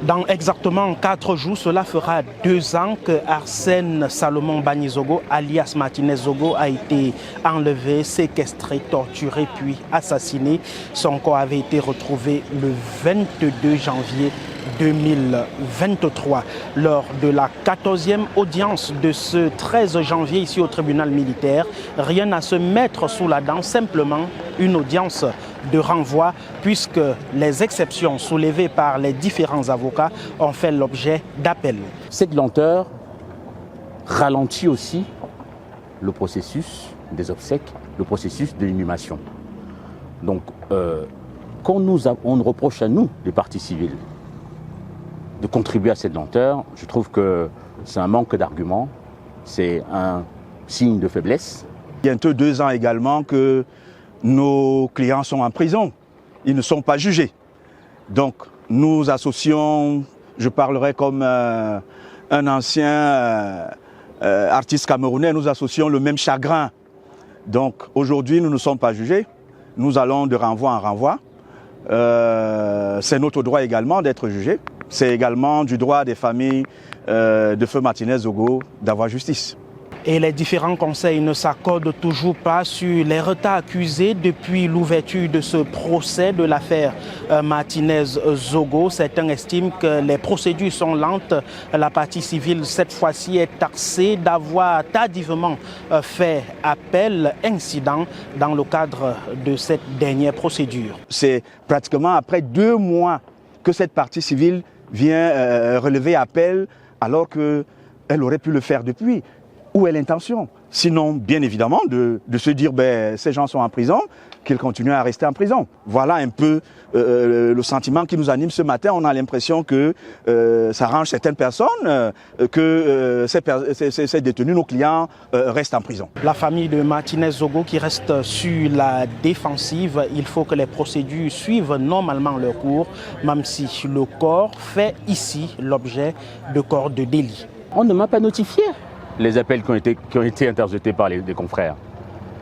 Dans exactement 4 jours, cela fera 2 ans que Arsène Salomon Bagny Zogo, alias Martinez Zogo, a été enlevé, séquestré, torturé puis assassiné. Son corps avait été retrouvé le 22 janvier 2023. Lors de la 14e audience de ce 13 janvier ici au tribunal militaire, rien à se mettre sous la dent, simplement une audience de renvoi puisque les exceptions soulevées par les différents avocats ont fait l'objet d'appels. Cette lenteur ralentit aussi le processus des obsèques, le processus de l'inhumation. Donc, quand on nous reproche à nous, les parties civiles, de contribuer à cette lenteur, je trouve que c'est un manque d'arguments, c'est un signe de faiblesse. Bientôt 2 ans également que nos clients sont en prison, ils ne sont pas jugés. Donc nous associons, je parlerai comme un ancien artiste camerounais, nous associons le même chagrin. Donc aujourd'hui nous ne sommes pas jugés, nous allons de renvoi en renvoi. C'est notre droit également d'être jugés. C'est également du droit des familles de feu Martinez Zogo d'avoir justice. Et les différents conseils ne s'accordent toujours pas sur les retards accusés depuis l'ouverture de ce procès de l'affaire Martinez Zogo. Certains estiment que les procédures sont lentes. La partie civile, cette fois-ci, est taxée d'avoir tardivement fait appel, incident, dans le cadre de cette dernière procédure. C'est pratiquement après 2 mois que cette partie civile vient relever appel alors qu'elle aurait pu le faire depuis. Où est l'intention? Sinon, bien évidemment, de se dire ces gens sont en prison, qu'ils continuent à rester en prison. Voilà un peu le sentiment qui nous anime ce matin. On a l'impression que ça arrange certaines personnes, que ces détenus, nos clients, restent en prison. La famille de Martinez Zogo qui reste sur la défensive, il faut que les procédures suivent normalement leur cours, même si le corps fait ici l'objet de corps de délit. On ne m'a pas notifié les appels qui ont été interjetés par les confrères.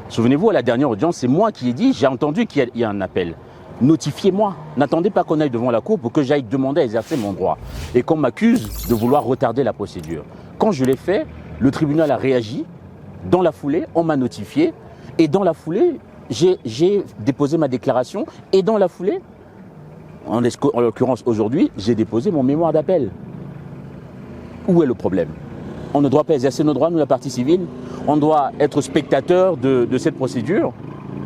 Souvenez-vous, à la dernière audience, c'est moi qui ai dit, j'ai entendu qu'il y a un appel. Notifiez-moi. N'attendez pas qu'on aille devant la cour pour que j'aille demander à exercer mon droit. Et qu'on m'accuse de vouloir retarder la procédure. Quand je l'ai fait, le tribunal a réagi. Dans la foulée, on m'a notifié. Et dans la foulée, j'ai déposé ma déclaration. Et dans la foulée, en l'occurrence aujourd'hui, j'ai déposé mon mémoire d'appel. Où est le problème ? On ne doit pas exercer nos droits, nous, la partie civile. On doit être spectateur de cette procédure.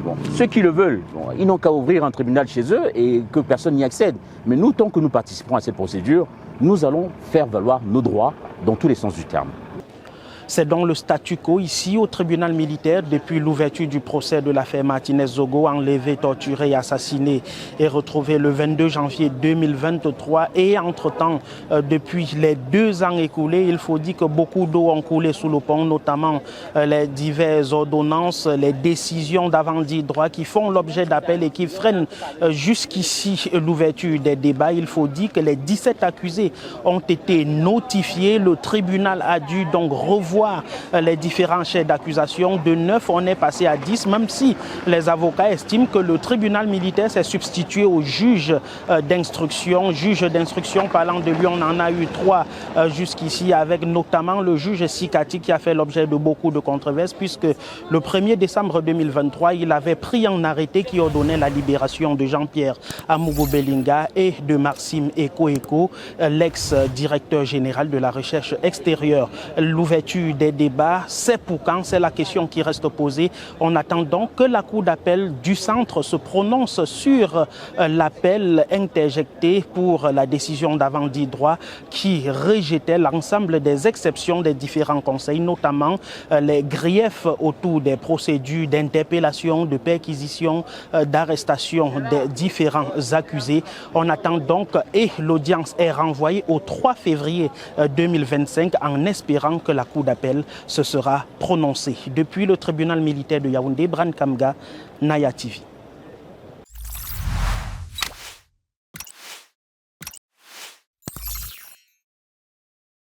Bon, ceux qui le veulent, ils n'ont qu'à ouvrir un tribunal chez eux et que personne n'y accède. Mais nous, tant que nous participerons à cette procédure, nous allons faire valoir nos droits dans tous les sens du terme. C'est donc le statu quo ici au tribunal militaire depuis l'ouverture du procès de l'affaire Martinez Zogo, enlevé, torturé, assassiné et retrouvé le 22 janvier 2023. Et entre-temps, depuis les 2 ans écoulés, il faut dire que beaucoup d'eau ont coulé sous le pont, notamment les diverses ordonnances, les décisions d'avant-dit droit qui font l'objet d'appels et qui freinent jusqu'ici l'ouverture des débats. Il faut dire que les 17 accusés ont été notifiés. Le tribunal a dû donc revoir les différents chefs d'accusation. De 9, on est passé à 10, même si les avocats estiment que le tribunal militaire s'est substitué au juge d'instruction. Juge d'instruction, parlant de lui, on en a eu 3 jusqu'ici, avec notamment le juge Sikati qui a fait l'objet de beaucoup de controverses, puisque le 1er décembre 2023, il avait pris un arrêté qui ordonnait la libération de Jean-Pierre Amougou Belinga et de Maxime Eko, l'ex-directeur général de la recherche extérieure. L'ouverture des débats, c'est pour quand? C'est la question qui reste posée. On attend donc que la Cour d'appel du centre se prononce sur l'appel interjecté pour la décision d'avant-dit droit qui rejetait l'ensemble des exceptions des différents conseils, notamment les griefs autour des procédures d'interpellation, de perquisition, d'arrestation des différents accusés. On attend donc et l'audience est renvoyée au 3 février 2025 en espérant que la Cour d'appel se sera prononcée. Depuis le tribunal militaire de Yaoundé, Bran Kamga, Naya TV.